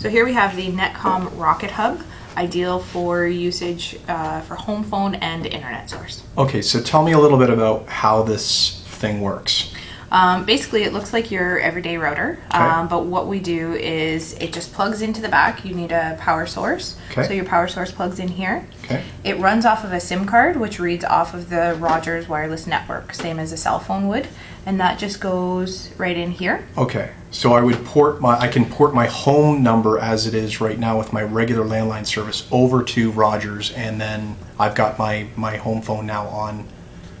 So here we have the Netcom Rocket Hub, ideal for usage for home phone and internet source. Okay, so tell me a little bit about how this thing works. Basically, it looks like your everyday router, Okay. but what we do is it just plugs into the back. You need a power source, Okay. so your power source plugs in here. Okay. It runs off of a SIM card, which reads off of the Rogers wireless network, same as a cell phone would, and that just goes right in here. Okay, so I can port my home number as it is right now with my regular landline service over to Rogers, and then I've got my home phone now on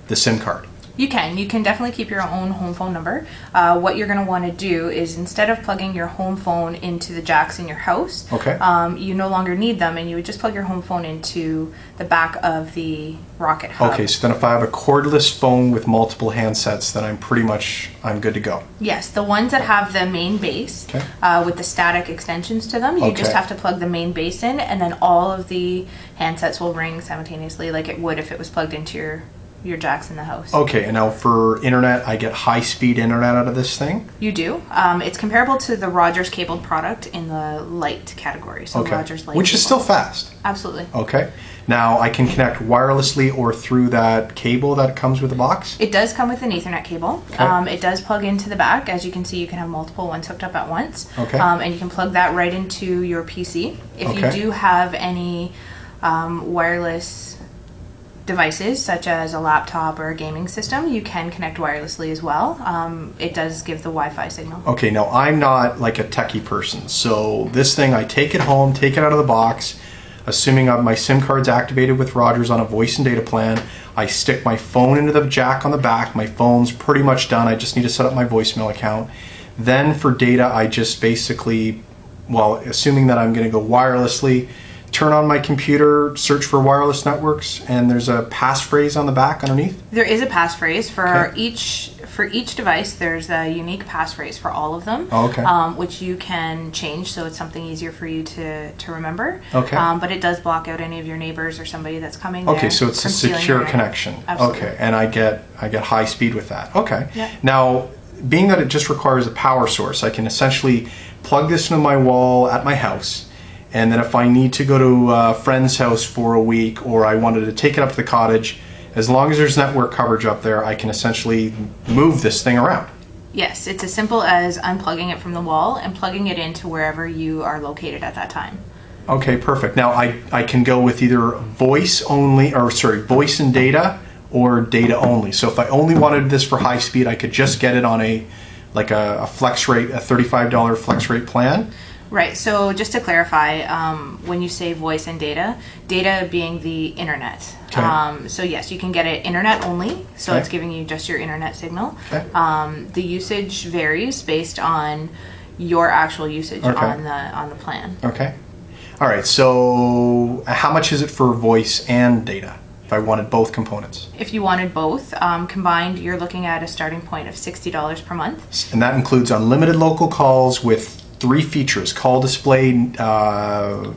the SIM card. You can definitely keep your own home phone number. What you're going to want to do is, instead of plugging your home phone into the jacks in your house, Okay. You no longer need them, and you would just plug your home phone into the back of the Rocket Hub. Okay, so then if I have a cordless phone with multiple handsets, then I'm good to go. Yes, the ones that have the main base Okay. with the static extensions to them, you just Okay. have to plug the main base in, and then all of the handsets will ring simultaneously like it would if it was plugged into your jacks in the house. Okay, and now for internet, I get high-speed internet out of this thing? You do. It's comparable to the Rogers cabled product in the light category. So Okay, Rogers Light. which is still fast. Absolutely. Okay, now I can connect wirelessly or through that cable that comes with the box? It does come with an Ethernet cable. Okay. It does plug into the back. As you can see, you can have multiple ones hooked up at once. Okay. And you can plug that right into your PC. If Okay. you do have any wireless devices, such as a laptop or a gaming system, you can connect wirelessly as well. It does give the Wi-Fi signal. Okay, now I'm not like a techie person, so this thing, I take it home, take it out of the box, assuming my SIM card's activated with Rogers on a voice and data plan. I stick my phone into the jack on the back. My phone's pretty much done. I just need to set up my voicemail account. Then for data, I just basically, assuming that I'm going to go wirelessly, turn on my computer, search for wireless networks, and there's a passphrase on the back underneath. There is a passphrase for Okay. each device. There's a unique passphrase for all of them, Oh, okay. Which you can change, so it's something easier for you to remember. Okay. But it does block out any of your neighbors or somebody that's coming there. Okay, so it's a from stealing secure your internet. connection. Absolutely. Okay, and I get high speed with that. Okay. Yeah. Now, being that it just requires a power source, I can essentially plug this into my wall at my house, and then if I need to go to a friend's house for a week, or I wanted to take it up to the cottage, as long as there's network coverage up there, I can essentially move this thing around. Yes, it's as simple as unplugging it from the wall and plugging it into wherever you are located at that time. Okay, perfect. Now I can go with either voice and data, or data only. So if I only wanted this for high speed, I could just get it on a flex rate, a $35 flex rate plan. Right, so just to clarify, when you say voice and data being the internet. Okay. So yes, you can get it internet only, so Okay. it's giving you just your internet signal. Okay. The usage varies based on your actual usage Okay. on the plan. Okay. All right. So how much is it for voice and data if I wanted both components? If you wanted both combined, you're looking at a starting point of $60 per month. And that includes unlimited local calls with 3 features: call display, Voicemail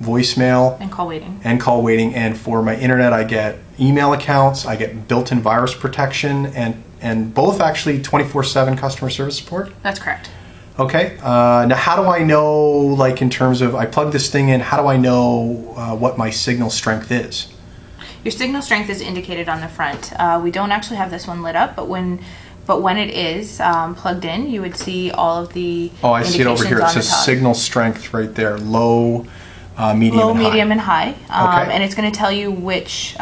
voicemail, and call waiting. and call waiting. And for my internet, I get email accounts, I get built-in virus protection, and both actually 24/7 customer service support. That's correct. Okay. Now, how do I know, like in terms of, I plug this thing in, how do I know what my signal strength is? Your signal strength is indicated on the front. We don't actually have this one lit up, but when it is plugged in, you would see all of the Oh, I see it over here. It indications on the says top. signal strength right there. Low, medium, Low, and high. medium, and high. Okay. And it's going to tell you which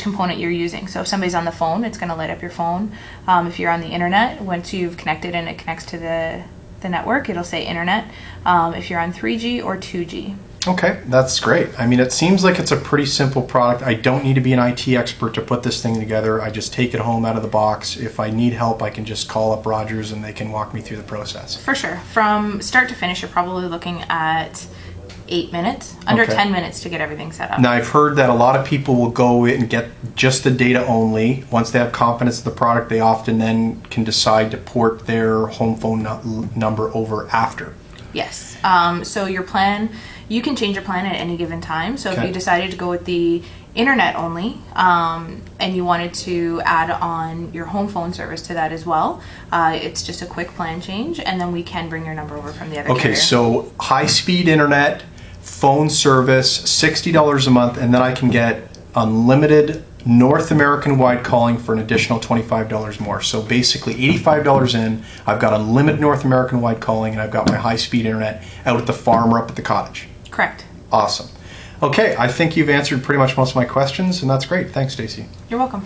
component you're using. So if somebody's on the phone, it's going to light up your phone. If you're on the internet, once you've connected and it connects to the network, it'll say internet. If you're on 3G or 2G. Okay, that's great. I mean, it seems like it's a pretty simple product. I don't need to be an IT expert to put this thing together. I just take it home out of the box. If I need help, I can just call up Rogers and they can walk me through the process. For sure. From start to finish, you're probably looking at 8 minutes, under Okay. 10 minutes to get everything set up. Now, I've heard that a lot of people will go in and get just the data only. Once they have confidence in the product, they often then can decide to port their home phone number over after. Yes. So your plan you can change your plan at any given time. So if Okay. you decided to go with the internet only, and you wanted to add on your home phone service to that as well, it's just a quick plan change, and then we can bring your number over from the other Okay, carrier. so high-speed internet, phone service, $60 a month, and then I can get unlimited North American-wide calling for an additional $25 more. So basically $85 in, I've got unlimited North American-wide calling, and I've got my high-speed internet out at the farm or up at the cottage. Correct. Awesome. Okay, I think you've answered pretty much most of my questions, and that's great. Thanks, Stacy. You're welcome.